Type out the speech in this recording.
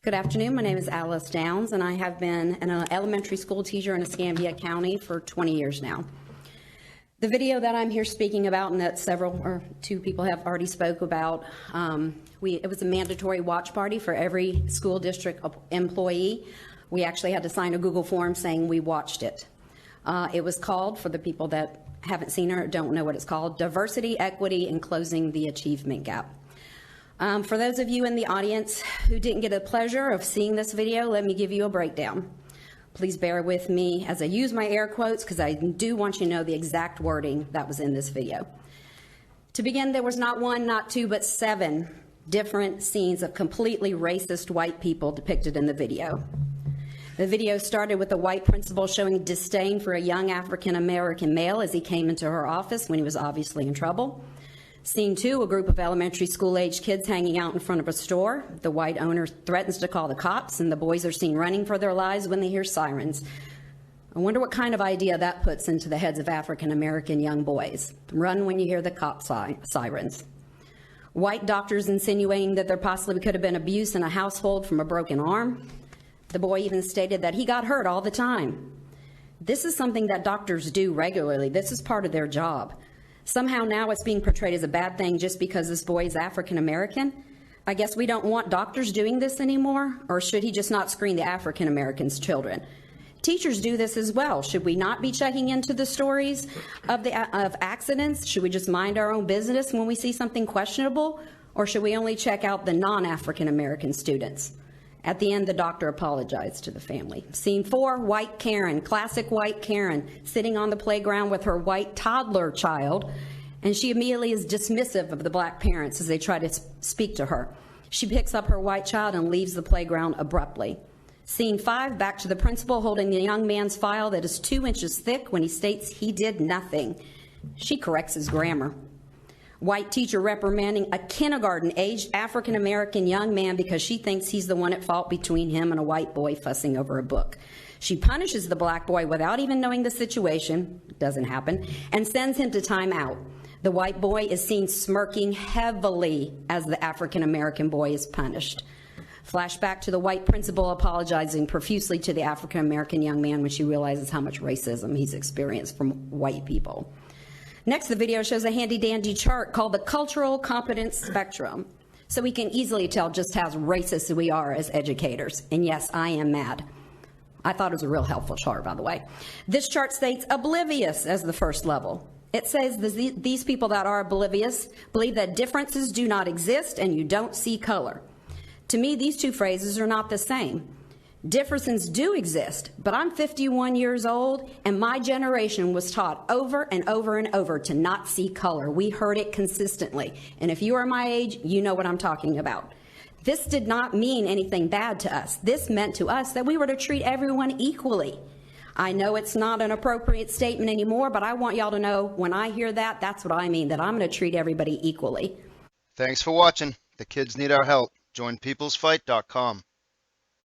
Good afternoon. My name is Alice Downs, and I have been an elementary school teacher in Escambia County for 20 years now. The video that I'm here speaking about, and that two people have already spoke about, it was a mandatory watch party for every school district employee. We actually had to sign a Google form saying we watched it. It was called, for the people that haven't seen it or don't know what it's called, Diversity, Equity, and Closing the Achievement Gap. For those of you in the audience who didn't get the pleasure of seeing this video, let me give you a breakdown. Please bear with me as I use my air quotes because I do want you to know the exact wording that was in this video. To begin, there was not one, not two, but 7 different scenes of completely racist white people depicted in the video. The video started with a white principal showing disdain for a young African-American male as he came into her office when he was obviously in trouble. Scene 2, a group of elementary school-aged kids hanging out in front of a store. The white owner threatens to call the cops, and the boys are seen running for their lives when they hear sirens. I wonder what kind of idea that puts into the heads of African-American young boys. Run when you hear the cop sirens. White doctors insinuating that there possibly could have been abuse in a household from a broken arm. The boy even stated that he got hurt all the time. This is something that doctors do regularly. This is part of their job. Somehow now it's being portrayed as a bad thing just because this boy is African American. I guess we don't want doctors doing this anymore, or should he just not screen the African Americans' children? Teachers do this as well. Should we not be checking into the stories of accidents? Should we just mind our own business when we see something questionable, or should we only check out the non-African American students? At the end, the doctor apologized to the family. Scene 4, white Karen, classic white Karen, sitting on the playground with her white toddler child, and she immediately is dismissive of the black parents as they try to speak to her. She picks up her white child and leaves the playground abruptly. Scene 5, back to the principal holding the young man's file that is 2 inches thick when he states he did nothing. She corrects his grammar. White teacher reprimanding a kindergarten-aged African-American young man because she thinks he's the one at fault between him and a white boy fussing over a book. She punishes the black boy without even knowing the situation, doesn't happen, and sends him to timeout. The white boy is seen smirking heavily as the African-American boy is punished. Flashback to the white principal apologizing profusely to the African-American young man when she realizes how much racism he's experienced from white people. Next, the video shows a handy-dandy chart called the Cultural Competence Spectrum, so we can easily tell just how racist we are as educators. And yes, I am mad. I thought it was a real helpful chart, by the way. This chart states oblivious as the first level. It says these people that are oblivious believe that differences do not exist and you don't see color. To me, these two phrases are not the same. Differences do exist, but I'm 51 years old, and my generation was taught over and over and over to not see color. We heard it consistently, and if you are my age, you know what I'm talking about. This did not mean anything bad to us. This meant to us that we were to treat everyone equally. I know it's not an appropriate statement anymore, but I want y'all to know when I hear that, that's what I mean, that I'm going to treat everybody equally. Thanks for watching. The kids need our help. Join peoplesfight.com.